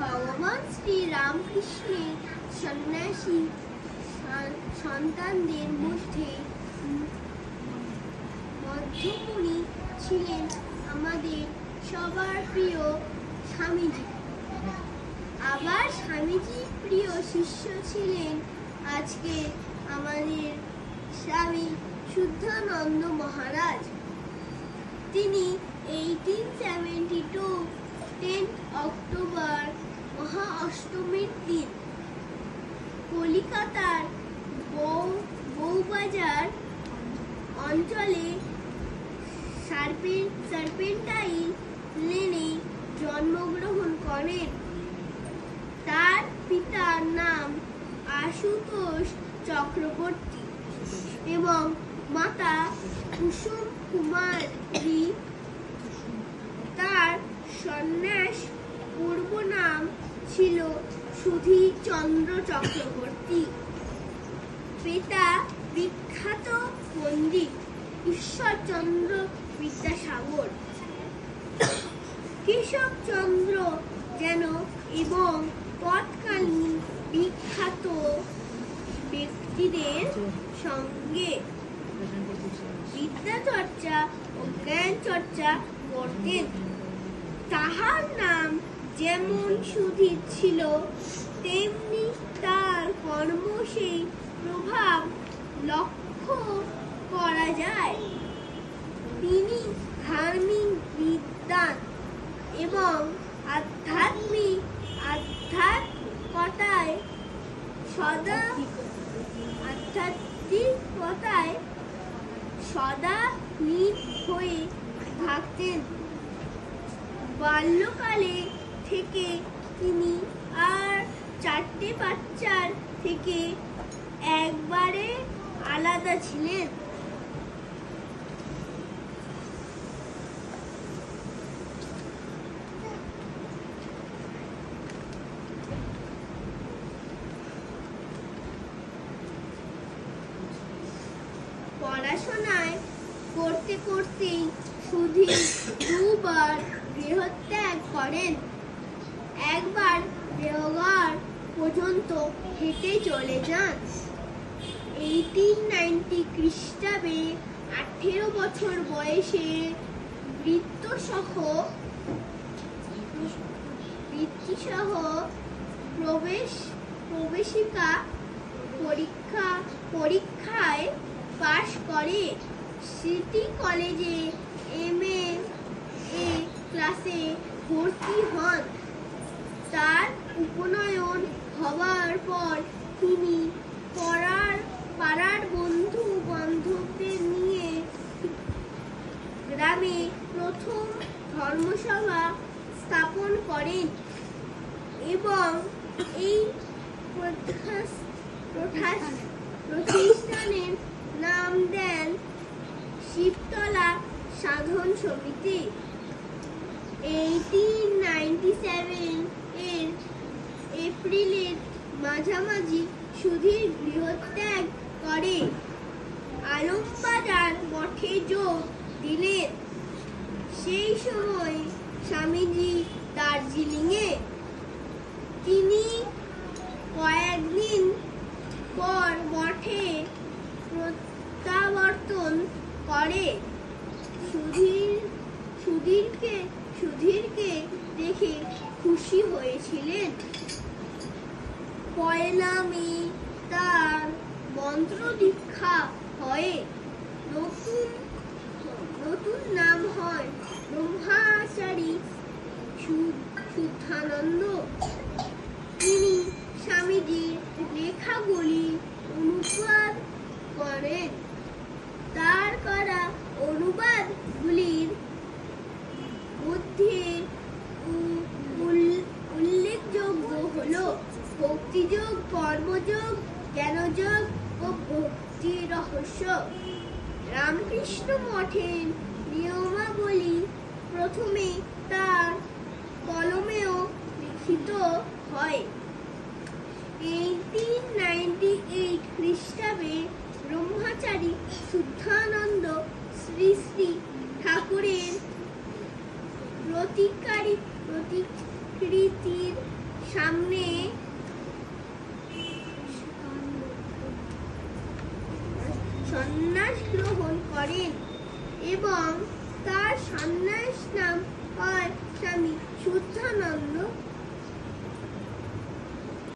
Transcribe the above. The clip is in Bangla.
ভগবান শ্রী রামকৃষ্ণের সন্ন্যাসী সন্তানদের মধ্যে মধ্যমণি ছিলেন আমাদের সবার প্রিয় স্বামীজি। আবার স্বামীজির প্রিয় শিষ্য ছিলেন আজকে আমাদের স্বামী শুদ্ধানন্দ মহারাজ। তিনি 1872 10 অক্টোবর মহা অষ্টমীর দিন কলিকাতার বউবাজার অঞ্চলে সার্পেন্টাইন লেনে জন্মগ্রহণ করেন। তার পিতার নাম আশুতোষ চক্রবর্তী এবং মাতা কুসুম কুমারী। তার সন্ন্যাস পূর্ব নাম ছিল সুধীরচন্দ্র চক্রবর্তী। পিতা বিখ্যাত পণ্ডিত ঈশ্বরচন্দ্র বিদ্যাসাগর, কেশবচন্দ্র যেন এবং তৎকালীন বিখ্যাত ব্যক্তিদের সঙ্গে বিদ্যাচর্চা ও জ্ঞান চর্চা করতেন। তাহার নাম যেমন সুধীর ছিল, তেমনি তার কর্ম সেই প্রভাব লক্ষ্য করা যায়। তিনি ধার্মিক বিদ্বান এবং আধ্যাত্মিকতায় সদা লীন হয়ে থাকতেন। বাল্যকালে থেকে তিনি আর চারটে বাচ্চার থেকে একবারে আলাদা ছিলেন। পড়াশোনায় করতে করতেই সুধীর দুবার গৃহত্যাগ করেন। একবার দেওঘর পর্যন্ত হেঁটে চলে যান। 1890 খ্রিস্টাব্দে 18 বছর বয়সে বৃত্তিসহ প্রবেশিকা পরীক্ষায় পাশ করে সিটি কলেজে MA ক্লাসে ভর্তি হন। তার উপনয়ন হবার পর তিনি পাড়ার বন্ধু বান্ধবদের নিয়ে গ্রামে প্রথম ধর্মসভা স্থাপন করেন এবং এই প্রতিষ্ঠানের নাম দেন শিবতলা সাধন সমিতি। 1897 এর এপ্রিলের মাঝামাঝি সুধীর গৃহত্যাগ করে আলমবাজার মঠে যোগ দিলেন। সেই সময় স্বামীজি দার্জিলিংয়ে। তিনি কয়েকদিন পর মঠে প্রত্যাবর্তন করে। সুধীরকে দেখে খুশি হয়েছিলেন। পয়লা মে তার মন্ত্র দীক্ষা হয়। নতুন নাম হয় ব্রহ্মচারী শুদ্ধানন্দ। তিনি স্বামীজির লেখাগুলি অনুবাদ করেন। তার করা অনুবাদগুলির মধ্যে উল্লেখযোগ্য হল ভক্তিযোগ, কর্মযোগ, জ্ঞানযোগ ও ভক্তি রহস্য। রামকৃষ্ণ মঠের নিয়মাবলী প্রথমে তার কলমেও লিখিত হয়। 1898 খ্রিস্টাব্দে ব্রহ্মচারী শুদ্ধানন্দ শ্রী শ্রী ঠাকুরের প্রতিকৃতির সন্ন্যাস গ্রহণ করেন এবং তার সন্ন্যাস নাম হয় স্বামী শুদ্ধানন্দ